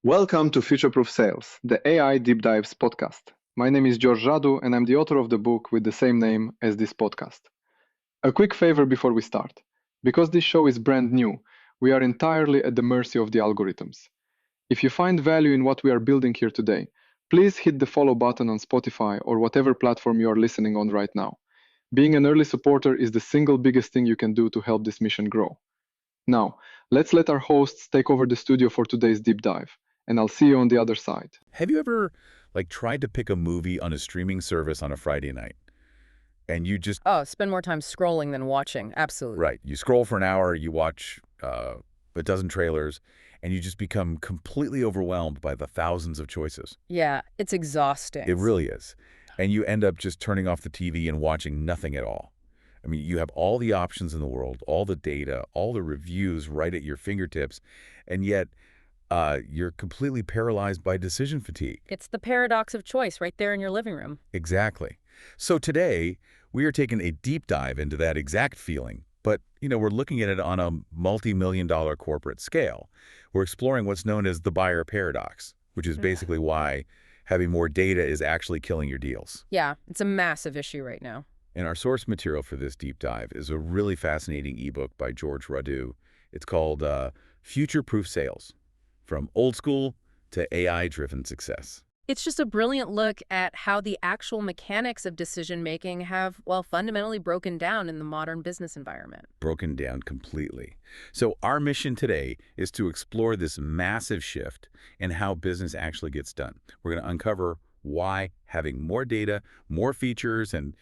Welcome to Future Proof Sales, the AI Deep Dives podcast. My name is George Radu, and I'm the author of the book with the same name as this podcast. A quick favor before we start. Because this show is brand new, we are entirely at the mercy of the algorithms. If you find value in what we are building here today, please hit the follow button on Spotify or whatever platform you are listening on right now. Being an early supporter is the single biggest thing you can do to help this mission grow. Now, let's let our hosts take over the studio for today's deep dive, and I'll see you on the other side. Have you ever tried to pick a movie on a streaming service on a Friday night and you just Oh, spend more time scrolling than watching. Absolutely. right, you scroll for an hour, you watch a dozen trailers and you just become completely overwhelmed by the thousands of choices. Yeah, it's exhausting. It really is. And you end up just turning off the TV and watching nothing at all. I mean, you have all the options in the world, all the data, all the reviews right at your fingertips, and yet you're completely paralyzed by decision fatigue. It's the paradox of choice right there in your living room. Exactly. So today, we are taking a deep dive into that exact feeling, but we're looking at it on a multi-million-dollar corporate scale. We're exploring what's known as the buyer paradox, which is basically why having more data is actually killing your deals. Yeah, it's a massive issue right now. And our source material for this deep dive is a really fascinating ebook by George Radu. It's called Future Proof Sales, From Old School to AI-Driven Success. It's just a brilliant look at how the actual mechanics of decision-making have, well, fundamentally broken down in the modern business environment. Broken down completely. So our mission today is to explore this massive shift and how business actually gets done. We're going to uncover why having more data, more features, and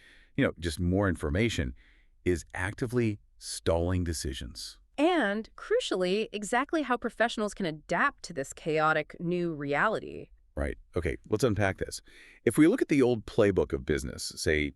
just more information is actively stalling decisions. And, crucially, exactly how professionals can adapt to this chaotic new reality. Right. Okay, let's unpack this. If we look at the old playbook of business, say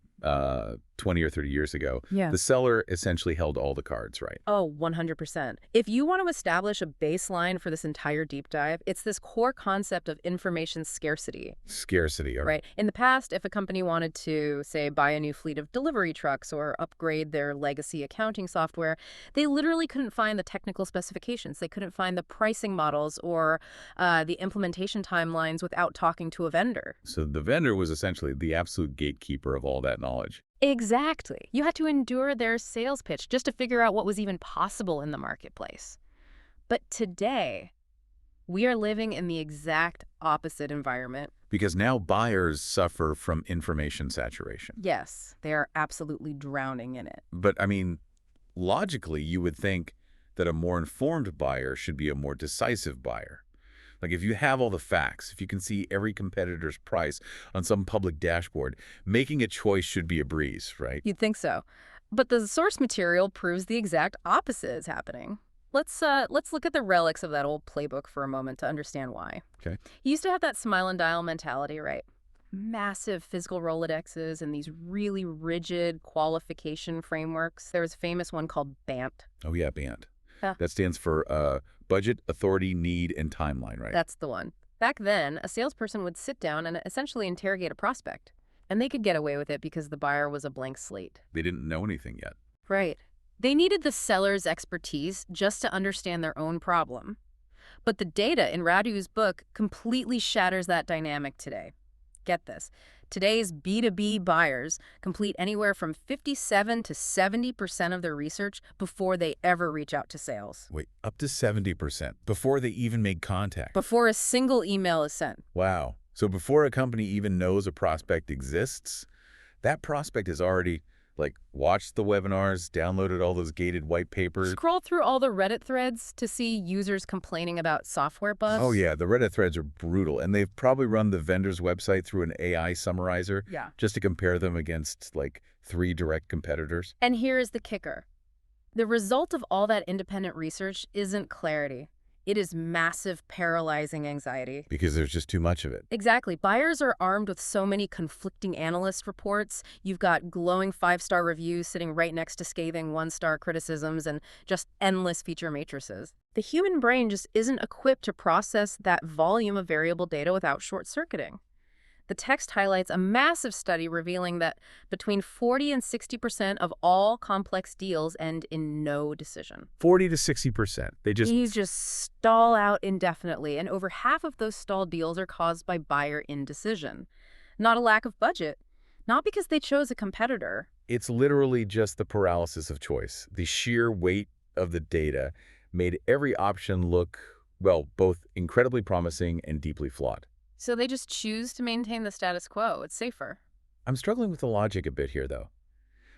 20 or 30 years ago, the seller essentially held all the cards, right? Oh, 100%. If you want to establish a baseline for this entire deep dive, it's this core concept of information scarcity. Scarcity, all right. Right. In the past, if a company wanted to, say, buy a new fleet of delivery trucks or upgrade their legacy accounting software, they literally couldn't find the technical specifications. They couldn't find the pricing models or the implementation timelines without talking to a vendor. So the vendor was essentially the absolute gatekeeper of all that knowledge. Exactly. You had to endure their sales pitch just to figure out what was even possible in the marketplace. But today, we are living in the exact opposite environment. Because now buyers suffer from information saturation. Yes, they are absolutely drowning in it. But, I mean, logically, you would think that a more informed buyer should be a more decisive buyer. Like if you have all the facts, if you can see every competitor's price on some public dashboard, making a choice should be a breeze, right? You'd think so. But the source material proves the exact opposite is happening. Let's look at the relics of that old playbook for a moment to understand why. Okay. You used to have that smile and dial mentality, right? Massive physical Rolodexes and these really rigid qualification frameworks. There was a famous one called BANT. Oh, yeah, BANT. Yeah. That stands for budget, authority, need, and timeline, right? That's the one. Back then, a salesperson would sit down and essentially interrogate a prospect. And they could get away with it because the buyer was a blank slate. They didn't know anything yet. Right. They needed the seller's expertise just to understand their own problem. But the data in Radu's book completely shatters that dynamic today. Get this. Today's B2B buyers complete anywhere from 57 to 70% of their research before they ever reach out to sales. Wait, up to 70% before they even make contact. Before a single email is sent. Wow. So before a company even knows a prospect exists, that prospect has already watched the webinars, downloaded all those gated white papers. Scroll through all the Reddit threads to see users complaining about software bugs. Oh, yeah. The Reddit threads are brutal. And they've probably run the vendor's website through an AI summarizer just to compare them against 3 direct competitors. And here is the kicker. The result of all that independent research isn't clarity. It is massive, paralyzing anxiety. Because there's just too much of it. Exactly. Buyers are armed with so many conflicting analyst reports. You've got glowing 5-star reviews sitting right next to scathing 1-star criticisms and just endless feature matrices. The human brain just isn't equipped to process that volume of variable data without short-circuiting. The text highlights a massive study revealing that between 40 and 60% of all complex deals end in no decision. 40 to 60%. These just stall out indefinitely, and over half of those stalled deals are caused by buyer indecision. Not a lack of budget, not because they chose a competitor. It's literally just the paralysis of choice. The sheer weight of the data made every option look, well, both incredibly promising and deeply flawed. So they just choose to maintain the status quo. It's safer. I'm struggling with the logic a bit here, though.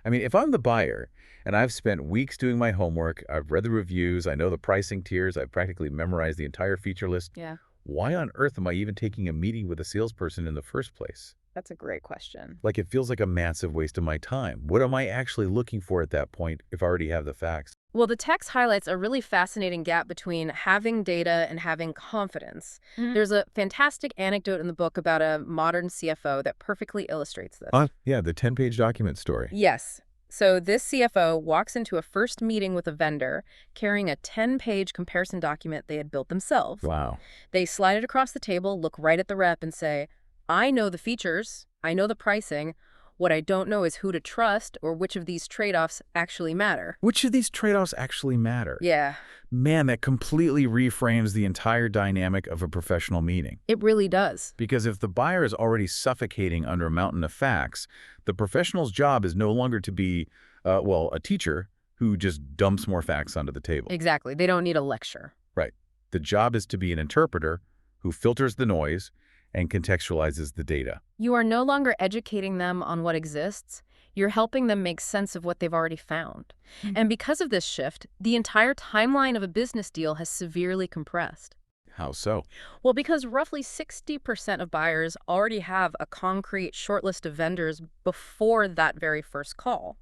I mean, if I'm the buyer and I've spent weeks doing my homework, I've read the reviews, I know the pricing tiers, I've practically memorized the entire feature list, Yeah, why on earth am I even taking a meeting with a salesperson in the first place? that's a great question. Like, it feels like a massive waste of my time. What am I actually looking for at that point if I already have the facts? Well, the text highlights a really fascinating gap between having data and having confidence. There's a fantastic anecdote in the book about a modern CFO that perfectly illustrates this. Yeah, the 10-page document story. Yes. So this CFO walks into a first meeting with a vendor carrying a 10-page comparison document they had built themselves. Wow. They slide it across the table, look right at the rep, and say, I know the features, I know the pricing. What I don't know is who to trust or which of these trade-offs actually matter. Which of these trade-offs actually matter? Yeah, Man, that completely reframes the entire dynamic of a professional meeting. it really does. Because if the buyer is already suffocating under a mountain of facts, the professional's job is no longer to be, a teacher who just dumps more facts onto the table. Exactly. They don't need a lecture. Right. The job is to be an interpreter who filters the noise and contextualizes the data. You are no longer educating them on what exists. You're helping them make sense of what they've already found. And because of this shift, the entire timeline of a business deal has severely compressed. How so? Well, because roughly 60% of buyers already have a concrete shortlist of vendors before that very first call.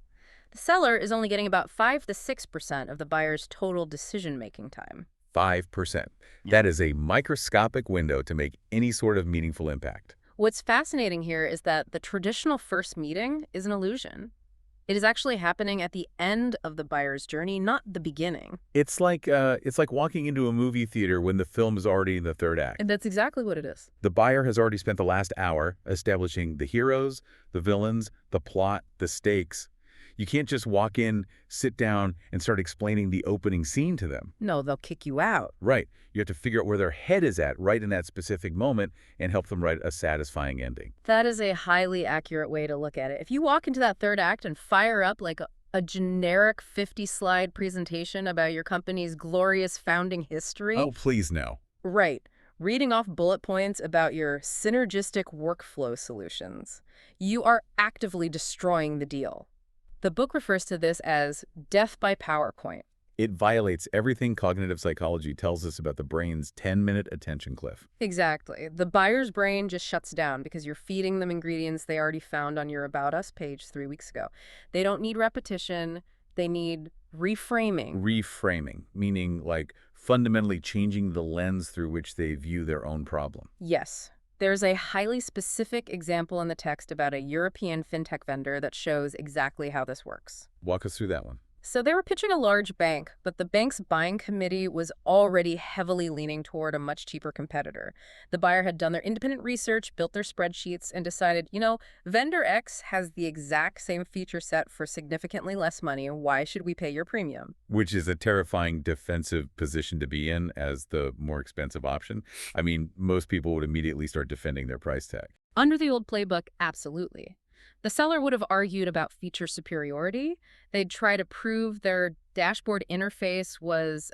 The seller is only getting about 5 to 6% of the buyer's total decision-making time. 5%. That is a microscopic window to make any sort of meaningful impact. What's fascinating here is that the traditional first meeting is an illusion. It is actually happening at the end of the buyer's journey, not the beginning. It's like walking into a movie theater when the film is already in the third act. And that's exactly what it is. The buyer has already spent the last hour establishing the heroes, the villains, the plot, the stakes. You can't just walk in, sit down, and start explaining the opening scene to them. No, they'll kick you out. Right. You have to figure out where their head is at right in that specific moment and help them write a satisfying ending. That is a highly accurate way to look at it. If you walk into that third act and fire up like a generic 50-slide presentation about your company's glorious founding history. Oh, please no. Right. Reading off bullet points about your synergistic workflow solutions. You are actively destroying the deal. The book refers to this as death by PowerPoint. It violates everything cognitive psychology tells us about the brain's 10-minute attention cliff. Exactly. The buyer's brain just shuts down because you're feeding them ingredients they already found on your About Us page 3 weeks ago. They don't need repetition. They need reframing. Reframing, meaning like fundamentally changing the lens through which they view their own problem. Yes. There's a highly specific example in the text about a European fintech vendor that shows exactly how this works. Walk us through that one. So they were pitching a large bank, but the bank's buying committee was already heavily leaning toward a much cheaper competitor. The buyer had done their independent research, built their spreadsheets, and decided, vendor X has the exact same feature set for significantly less money. Why should we pay your premium? Which is a terrifying defensive position to be in as the more expensive option. I mean, most people would immediately start defending their price tag. Under the old playbook, absolutely. The seller would have argued about feature superiority. They'd try to prove their dashboard interface was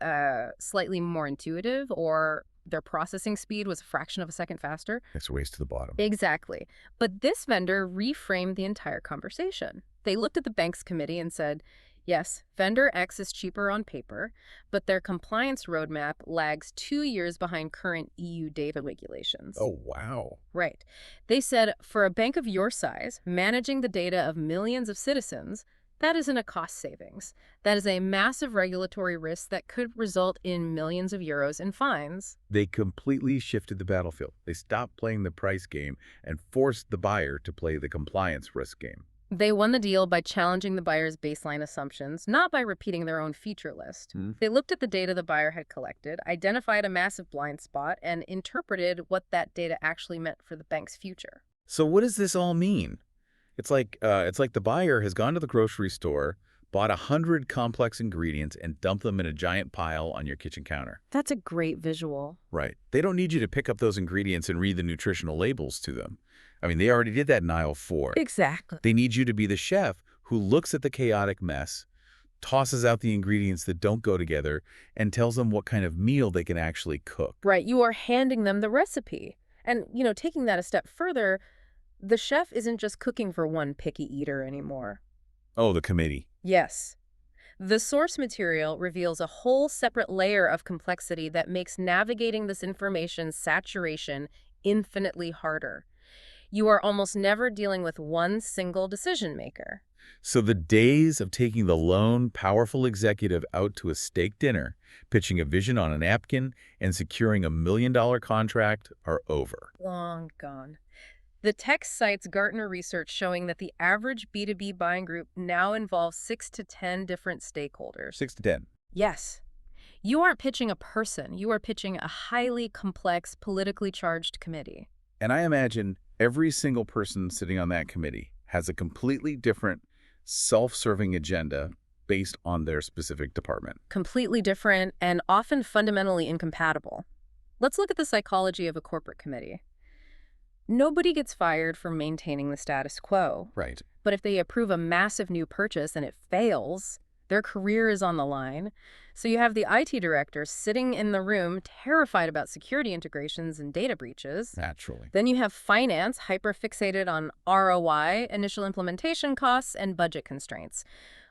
slightly more intuitive or their processing speed was a fraction of a second faster. It's a race to the bottom. Exactly. But this vendor reframed the entire conversation. They looked at the bank's committee and said, yes, vendor X is cheaper on paper, but their compliance roadmap lags 2 years behind current EU data regulations. Oh, wow. Right. They said, for a bank of your size, managing the data of millions of citizens, that isn't a cost savings. That is a massive regulatory risk that could result in millions of euros in fines. They completely shifted the battlefield. They stopped playing the price game and forced the buyer to play the compliance risk game. They won the deal by challenging the buyer's baseline assumptions, not by repeating their own feature list. They looked at the data the buyer had collected, identified a massive blind spot, and interpreted what that data actually meant for the bank's future. So what does this all mean? It's like the buyer has gone to the grocery store, bought 100 complex ingredients, and dumped them in a giant pile on your kitchen counter. That's a great visual. Right. They don't need you to pick up those ingredients and read the nutritional labels to them. I mean, they already did that in aisle 4. Exactly. They need you to be the chef who looks at the chaotic mess, tosses out the ingredients that don't go together, and tells them what kind of meal they can actually cook. Right, you are handing them the recipe. And, taking that a step further, the chef isn't just cooking for one picky eater anymore. Oh, the committee. Yes. The source material reveals a whole separate layer of complexity that makes navigating this information saturation infinitely harder. You are almost never dealing with one single decision maker. So the days of taking the lone, powerful executive out to a steak dinner, pitching a vision on a napkin, and securing a $1 million contract are over. Long gone. The text cites Gartner research showing that the average B2B buying group now involves 6 to 10 different stakeholders. 6 to 10. Yes. You aren't pitching a person. You are pitching a highly complex, politically charged committee. And I imagine every single person sitting on that committee has a completely different, self-serving agenda based on their specific department. Completely different and often fundamentally incompatible. Let's look at the psychology of a corporate committee. Nobody gets fired for maintaining the status quo. Right. But if they approve a massive new purchase and it fails, their career is on the line. So you have the IT director sitting in the room terrified about security integrations and data breaches. Naturally. Then you have finance hyper-fixated on ROI, initial implementation costs, and budget constraints.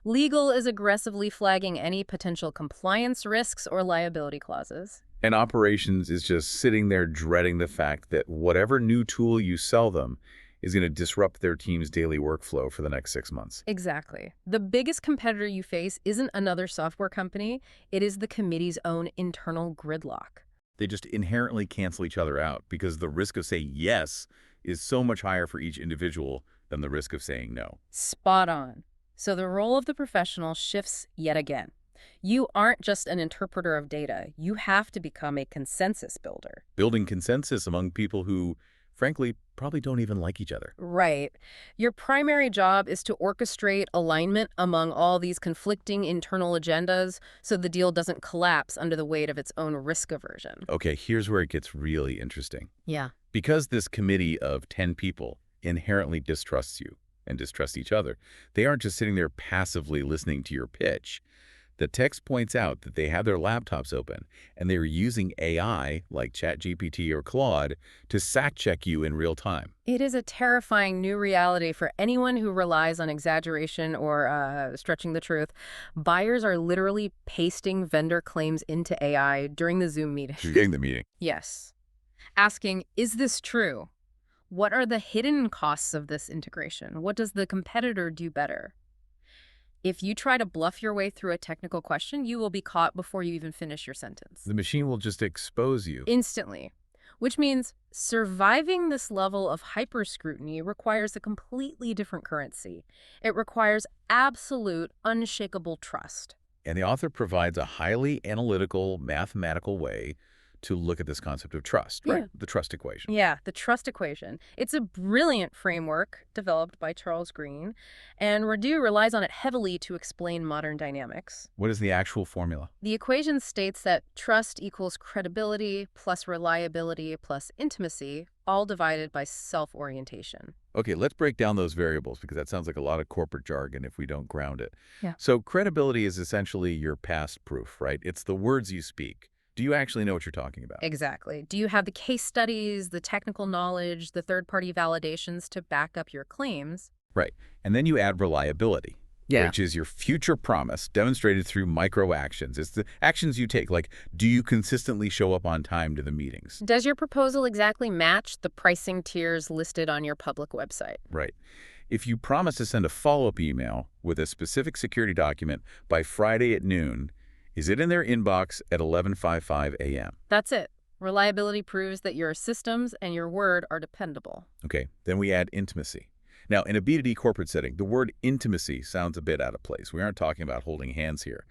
Legal is aggressively flagging any potential compliance risks or liability clauses. And operations is just sitting there dreading the fact that whatever new tool you sell them is going to disrupt their team's daily workflow for the next 6 months. Exactly. The biggest competitor you face isn't another software company. It is the committee's own internal gridlock. They just inherently cancel each other out because the risk of saying yes is so much higher for each individual than the risk of saying no. Spot on. So the role of the professional shifts yet again. You aren't just an interpreter of data. You have to become a consensus builder. Building consensus among people who, frankly, probably don't even like each other. Right. Your primary job is to orchestrate alignment among all these conflicting internal agendas so the deal doesn't collapse under the weight of its own risk aversion. Okay, here's where it gets really interesting. Yeah. Because this committee of 10 people inherently distrusts you and distrusts each other, they aren't just sitting there passively listening to your pitch. The text points out that they have their laptops open and they're using AI like ChatGPT or Claude to fact-check you in real time. It is a terrifying new reality for anyone who relies on exaggeration or stretching the truth. Buyers are literally pasting vendor claims into AI during the Zoom meeting. During the meeting. Yes. Asking, is this true? What are the hidden costs of this integration? What does the competitor do better? If you try to bluff your way through a technical question, you will be caught before you even finish your sentence. The machine will just expose you. Instantly. Which means surviving this level of hyper-scrutiny requires a completely different currency. It requires absolute, unshakable trust. And the author provides a highly analytical, mathematical way to look at this concept of trust, right? Yeah. The trust equation. Yeah, the trust equation. It's a brilliant framework developed by Charles Green, and Radu relies on it heavily to explain modern dynamics. What is the actual formula? The equation states that trust equals credibility plus reliability plus intimacy, all divided by self-orientation. Okay, let's break down those variables because that sounds like a lot of corporate jargon if we don't ground it. Yeah. So credibility is essentially your past proof, right? It's the words you speak. Do you actually know what you're talking about? Exactly. Do you have the case studies, the technical knowledge, the third-party validations to back up your claims? Right. And then you add reliability, which is your future promise demonstrated through micro actions. It's the actions you take, like do you consistently show up on time to the meetings? Does your proposal exactly match the pricing tiers listed on your public website? Right. If you promise to send a follow-up email with a specific security document by Friday at noon, is it in their inbox at 11:55 a.m.? That's it. Reliability proves that your systems and your word are dependable. Okay, then we add intimacy. Now, in a B2B corporate setting, the word intimacy sounds a bit out of place. We aren't talking about holding hands here.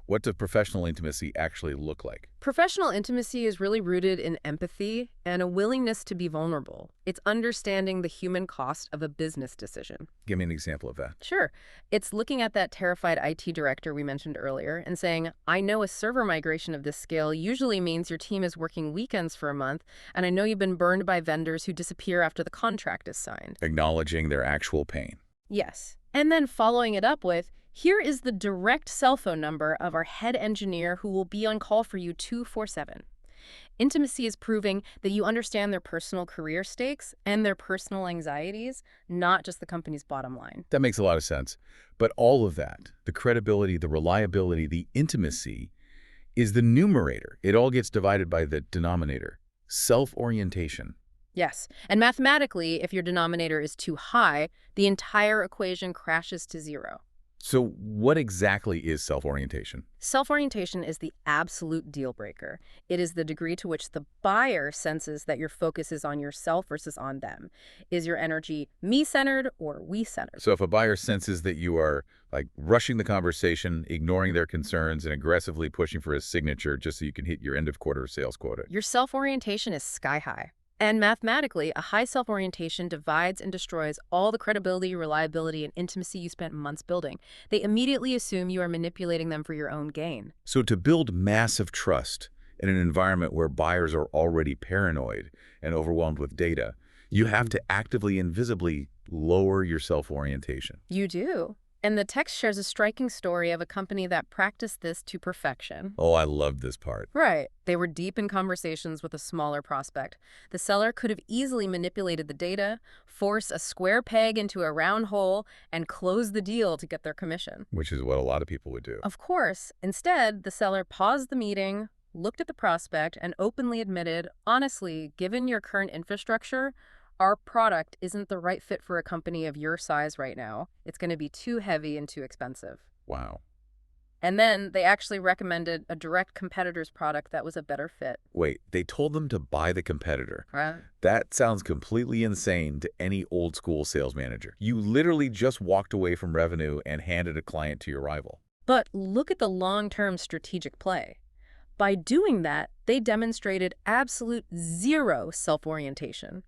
What does professional intimacy actually look like? Professional intimacy is really rooted in empathy and a willingness to be vulnerable. It's understanding the human cost of a business decision. Give me an example of that. Sure. It's looking at that terrified IT director we mentioned earlier and saying, I know a server migration of this scale usually means your team is working weekends for a month, and I know you've been burned by vendors who disappear after the contract is signed. Acknowledging their actual pain. Yes. And then following it up with, here is the direct cell phone number of our head engineer who will be on call for you 24/7. Intimacy is proving that you understand their personal career stakes and their personal anxieties, not just the company's bottom line. That makes a lot of sense. But all of that, the credibility, the reliability, the intimacy, is the numerator. It all gets divided by the denominator. Self-orientation. Yes. And mathematically, if your denominator is too high, the entire equation crashes to zero. So what exactly is self-orientation? Self-orientation is the absolute deal breaker. It is the degree to which the buyer senses that your focus is on yourself versus on them. Is your energy me-centered or we-centered? So if a buyer senses that you are like rushing the conversation, ignoring their concerns, and aggressively pushing for a signature just so you can hit your end of quarter sales quota. Your self-orientation is sky high. And mathematically, a high self-orientation divides and destroys all the credibility, reliability, and intimacy you spent months building. They immediately assume you are manipulating them for your own gain. So to build massive trust in an environment where buyers are already paranoid and overwhelmed with data, you have to actively and visibly lower your self-orientation. You do. And the text shares a striking story of a company that practiced this to perfection. Oh, I love this part. Right. They were deep in conversations with a smaller prospect. The seller could have easily manipulated the data, force a square peg into a round hole, and close the deal to get their commission. Which is what a lot of people would do. Of course. Instead, the seller paused the meeting, looked at the prospect, and openly admitted, honestly, given your current infrastructure, our product isn't the right fit for a company of your size right now. It's going to be too heavy and too expensive. Wow. And then they actually recommended a direct competitor's product that was a better fit. Wait, they told them to buy the competitor. Right? That sounds completely insane to any old school sales manager. You literally just walked away from revenue and handed a client to your rival. But look at the long-term strategic play. By doing that, they demonstrated absolute zero self-orientation.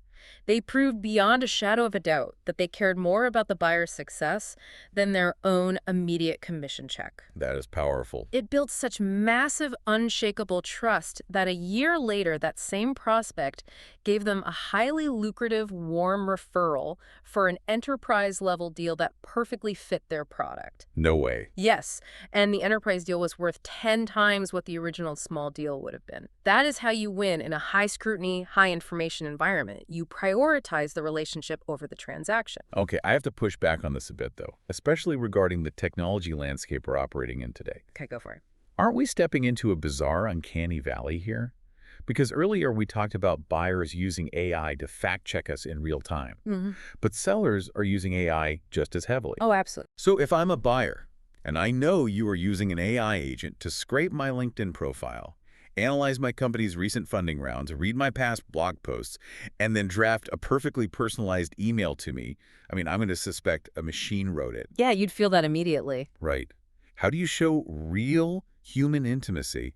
They proved beyond a shadow of a doubt that they cared more about the buyer's success than their own immediate commission check. That is powerful. It built such massive, unshakable trust that a year later, that same prospect gave them a highly lucrative, warm referral for an enterprise-level deal that perfectly fit their product. No way. Yes, and the enterprise deal was worth 10 times what the original small deal would have been. That is how you win in a high-scrutiny, high-information environment. You prioritize the relationship over the transaction. Okay, I have to push back on this a bit, though, especially regarding the technology landscape we're operating in today. Okay, go for it. Aren't we stepping into a bizarre, uncanny valley here? Because earlier we talked about buyers using AI to fact-check us in real time. But sellers are using AI just as heavily. Oh, absolutely. So if I'm a buyer, and I know you are using an AI agent to scrape my LinkedIn profile, analyze my company's recent funding rounds, read my past blog posts, and then draft a perfectly personalized email to me, I'm going to suspect a machine wrote it. Yeah, you'd feel that immediately. Right. How do you show real human intimacy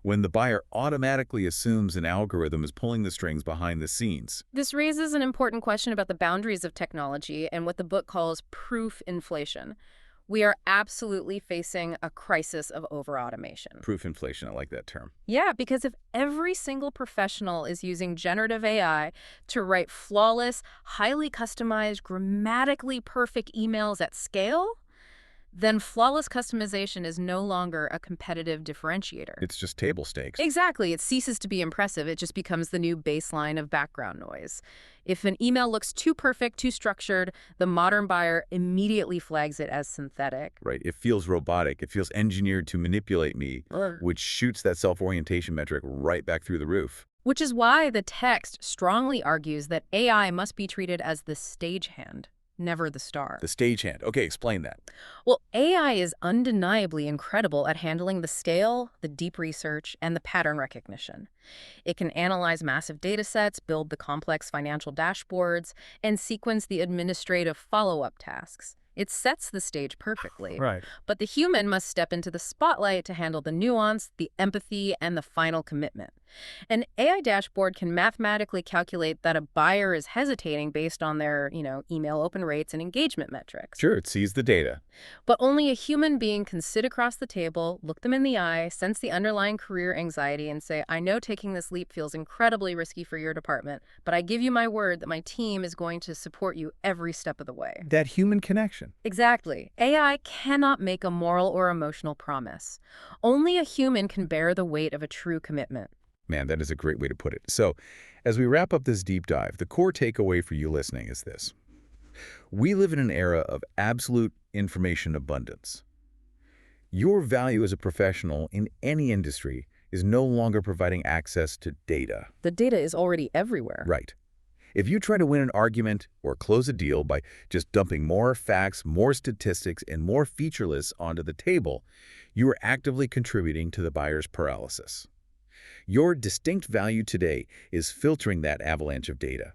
when the buyer automatically assumes an algorithm is pulling the strings behind the scenes? This raises an important question about the boundaries of technology and what the book calls proof inflation. We are absolutely facing a crisis of over-automation. Proof inflation, I like that term. Yeah, because if every single professional is using generative AI to write flawless, highly customized, grammatically perfect emails at scale, then flawless customization is no longer a competitive differentiator. It's just table stakes. Exactly. It ceases to be impressive. It just becomes the new baseline of background noise. If an email looks too perfect, too structured, the modern buyer immediately flags it as synthetic. Right. It feels robotic. It feels engineered to manipulate me, which shoots that self-orientation metric right back through the roof. Which is why the text strongly argues that AI must be treated as the stagehand, never the star. The stagehand. Okay, explain that. Well, AI is undeniably incredible at handling the scale, the deep research, and the pattern recognition. It can analyze massive data sets, build the complex financial dashboards, and sequence the administrative follow-up tasks. It sets the stage perfectly. Right. But the human must step into the spotlight to handle the nuance, the empathy, and the final commitment. An AI dashboard can mathematically calculate that a buyer is hesitating based on their, email open rates and engagement metrics. Sure, it sees the data. But only a human being can sit across the table, look them in the eye, sense the underlying career anxiety, and say, I know taking this leap feels incredibly risky for your department, but I give you my word that my team is going to support you every step of the way. That human connection. Exactly. AI cannot make a moral or emotional promise. Only a human can bear the weight of a true commitment. Man, that is a great way to put it. So, as we wrap up this deep dive, the core takeaway for you listening is this. We live in an era of absolute information abundance. Your value as a professional in any industry is no longer providing access to data. The data is already everywhere. Right. If you try to win an argument or close a deal by just dumping more facts, more statistics, and more feature lists onto the table, you are actively contributing to the buyer's paralysis. Your distinct value today is filtering that avalanche of data,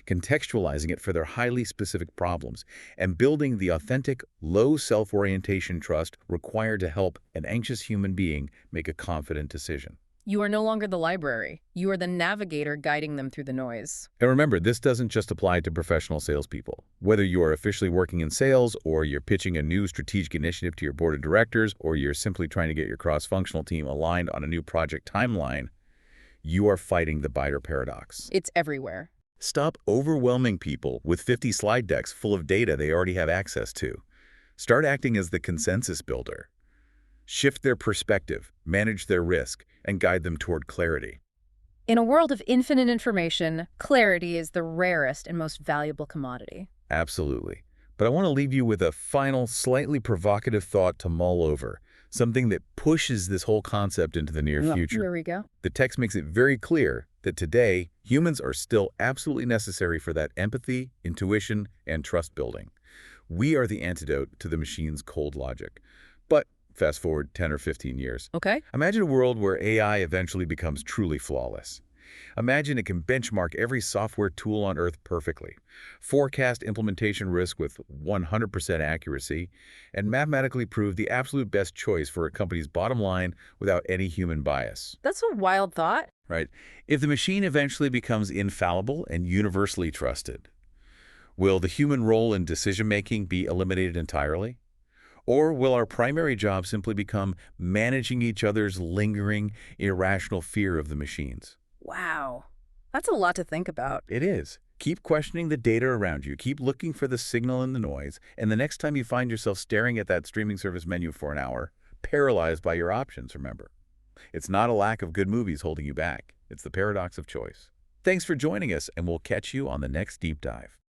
contextualizing it for their highly specific problems, and building the authentic, low self-orientation trust required to help an anxious human being make a confident decision. You are no longer the library. You are the navigator guiding them through the noise. And remember, this doesn't just apply to professional salespeople. Whether you are officially working in sales, or you're pitching a new strategic initiative to your board of directors, or you're simply trying to get your cross-functional team aligned on a new project timeline, you are fighting the buyer paradox. It's everywhere. Stop overwhelming people with 50 slide decks full of data they already have access to. Start acting as the consensus builder. Shift their perspective, manage their risk, and guide them toward clarity. In a world of infinite information, clarity is the rarest and most valuable commodity. Absolutely. But I want to leave you with a final, slightly provocative thought to mull over, something that pushes this whole concept into the near future. Here we go. The text makes it very clear that today, humans are still absolutely necessary for that empathy, intuition, and trust building. We are the antidote to the machine's cold logic. But fast forward 10 or 15 years. Okay. Imagine a world where AI eventually becomes truly flawless. Imagine it can benchmark every software tool on Earth perfectly, forecast implementation risk with 100% accuracy, and mathematically prove the absolute best choice for a company's bottom line without any human bias. That's a wild thought. Right? If the machine eventually becomes infallible and universally trusted, will the human role in decision-making be eliminated entirely? Or will our primary job simply become managing each other's lingering, irrational fear of the machines? Wow. That's a lot to think about. It is. Keep questioning the data around you. Keep looking for the signal in the noise. And the next time you find yourself staring at that streaming service menu for an hour, paralyzed by your options, remember. It's not a lack of good movies holding you back. It's the paradox of choice. Thanks for joining us, and we'll catch you on the next deep dive.